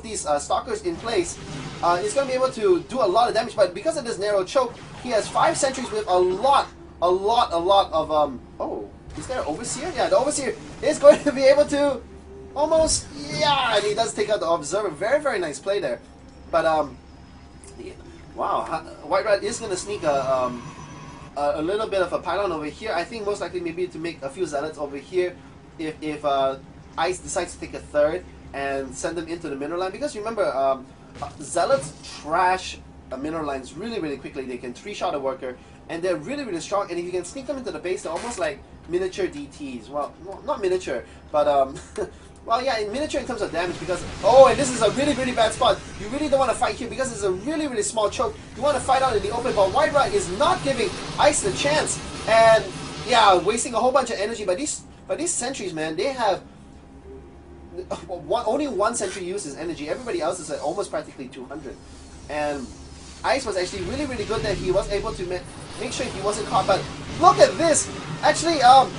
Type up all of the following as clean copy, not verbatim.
these stalkers in place, he's going to be able to do a lot of damage. But because of this narrow choke, he has 5 sentries with a lot of oh, is there an overseer? Yeah, the overseer is going to be able to almost, yeah, and he does take out the observer. Very, very nice play there. But wow, WhiteRa is going to sneak a little bit of a pylon over here. I think most likely maybe to make a few zealots over here if Ice decides to take a third and send them into the mineral line. Because remember, zealots trash mineral lines really, really quickly. They can 3-shot a worker, and they're really, really strong. And if you can sneak them into the base, they're almost like miniature DTs. Well, not miniature, but well, yeah, in miniature in terms of damage, because, oh, and this is a really, really bad spot. You really don't want to fight here because it's a really, really small choke. You want to fight out in the open, but WhiteRa is not giving Ice the chance. And, yeah, wasting a whole bunch of energy. But these sentries, man, they have only 1 sentry uses energy. Everybody else is at almost practically 200. And Ice was actually really, really good that he was able to make sure he wasn't caught. But look at this. Actually,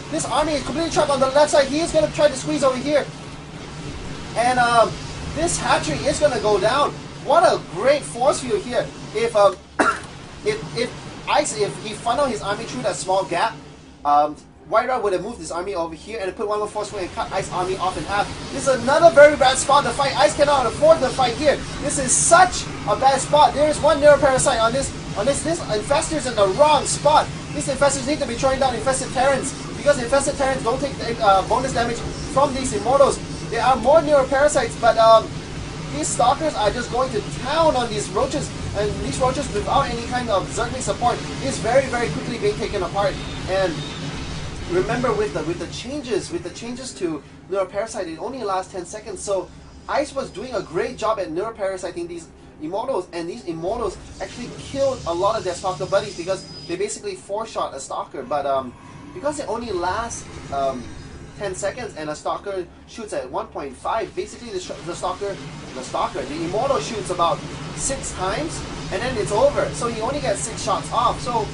this army is completely trapped on the left side. He is going to try to squeeze over here. And this hatchery is going to go down. What a great force field here. If he funneled his army through that small gap, WhiteRa would have moved his army over here and put one more force field and cut Ice army off in half. This is another very bad spot to fight. Ice cannot afford to fight here. This is such a bad spot. There is one neuroparasite on this. This infestor's in the wrong spot. These infestors need to be throwing down infested Terrans, because infested Terrans don't take bonus damage from these immortals. There are more neuroparasites, but these stalkers are just going to town on these roaches, and these roaches, without any kind of Zergling support, is very, very quickly being taken apart. And remember, with the changes to neuroparasite, it only lasts 10 seconds. So Ice was doing a great job at neuroparasiting these immortals, and these immortals actually killed a lot of their stalker buddies because they basically 4-shot a stalker. But because it only lasts 10 seconds and a stalker shoots at 1.5, basically the immortal shoots about 6 times and then it's over. So he only gets 6 shots off. So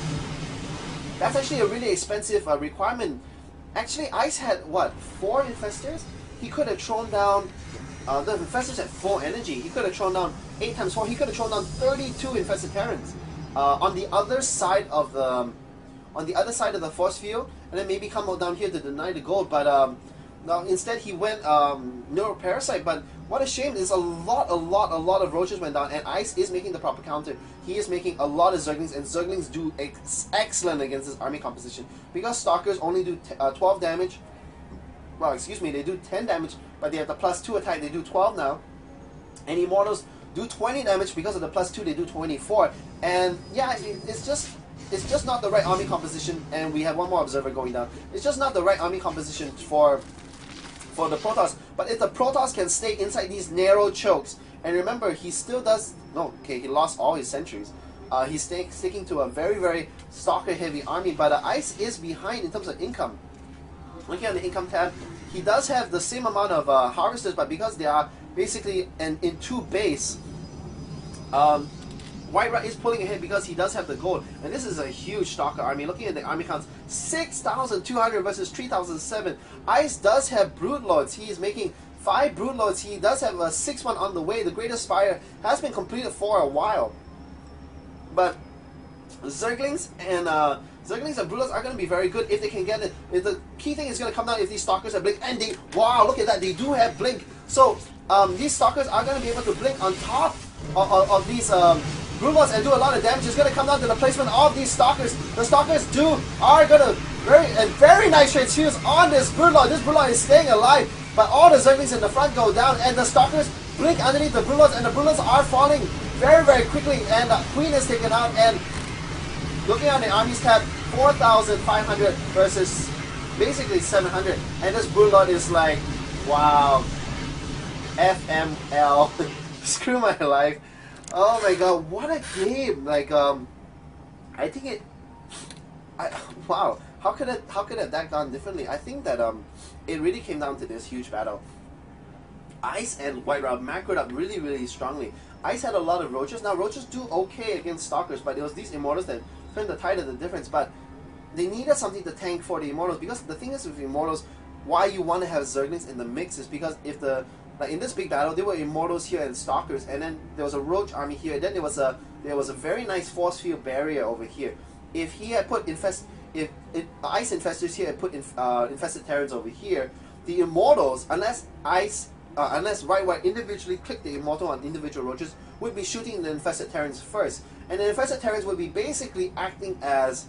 that's actually a really expensive requirement. Actually, Ice had, what, 4 infestors? He could have thrown down, the infestors had 4 energy. He could have thrown down 8 times 4. He could have thrown down 32 infested Terrans on the other side of the force field, and then maybe come down here to deny the gold. But no, instead he went neuroparasite. But what a shame! There's a lot of roaches went down, and Ice is making the proper counter. He is making a lot of Zerglings, and Zerglings do excellent against this army composition because stalkers only do 12 damage. Well, excuse me, they do 10 damage, but they have the +2 attack. They do 12 now, and immortals do 20 damage because of the +2. They do 24, and yeah, it's just not the right army composition. And we have one more observer going down. It's just not the right army composition for the Protoss. But if the Protoss can stay inside these narrow chokes, and remember, he still does. No, okay, he lost all his sentries. He's sticking to a very, very stalker-heavy army. But Ice is behind in terms of income. Looking at the income tab, he does have the same amount of harvesters, but because they are basically in 2 base, WhiteRa is pulling ahead because he does have the gold, and this is a huge stalker army. Looking at the army counts, 6,200 versus 3,007. Ice does have broodlords. He is making 5 broodlords. He does have a 6th one on the way. The Greatest Spire has been completed for a while, but Zerglings and broodlords are going to be very good if they can get it. The key thing is going to come down if these stalkers have blink, and they, wow, look at that, they do have blink. So these stalkers are going to be able to blink on top of these broodlords and do a lot of damage. It's going to come down to the placement of these stalkers. The stalkers are going to very nice transfuse on this broodlord. This broodlord is staying alive, but all the Zerglings in the front go down, and the stalkers blink underneath the broodlords, and the broodlords are falling very, very quickly, and the Queen is taken out. And looking at the armies tab, 4,500 versus basically 700, and this broodlord is like, wow, FML. Screw my life. Oh my god, what a game! Like, I think wow, how could that gone differently? I think that it really came down to this huge battle. Ice and WhiteRa macroed up really, really strongly. Ice had a lot of roaches. Now roaches do okay against stalkers, but it was these immortals that turned the tide of the difference. But they needed something to tank for the immortals, because the thing is with immortals, why you want to have Zerglings in the mix is because if the like in this big battle, there were Immortals here and Stalkers, and then there was a Roach army here, and then there was a very nice force field barrier over here. If he had put Ice Infestors here and put Infested Terrans over here, the Immortals, unless WhiteRa individually click the Immortal on individual Roaches, would be shooting the Infested Terrans first, and the Infested Terrans would be basically acting as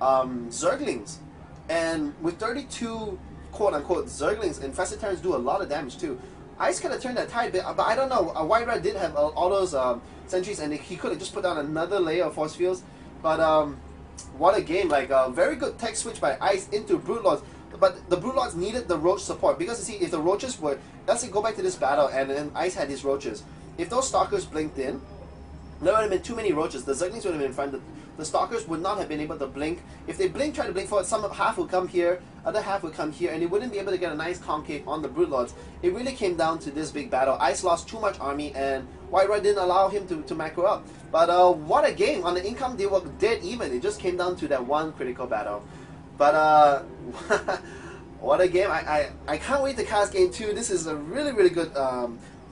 Zerglings, and with 32 quote-unquote Zerglings, Infested Terrans do a lot of damage too. Ice could have turned that tide a bit, but I don't know. WhiteRa did have all those sentries, and he could have just put down another layer of force fields. But what a game! Like very good tech switch by Ice into Broodlords. But the Broodlords needed the Roach support, because you see, if the Roaches were, let's say, go back to this battle, and then Ice had his Roaches. If those Stalkers blinked in, there would have been too many Roaches. The Zerglings would have been in front. The Stalkers would not have been able to blink. If they try to blink forward, half would come here, other half would come here, and they wouldn't be able to get a nice concave on the Broodlords. It really came down to this big battle. Ice lost too much army, and WhiteRa didn't allow him to macro up. But what a game! On the income, they were dead even. It just came down to that one critical battle. But what a game! I can't wait to cast game 2. This is a really, really good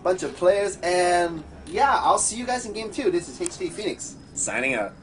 bunch of players, and yeah, I'll see you guys in game 2. This is HD Phoenix signing out.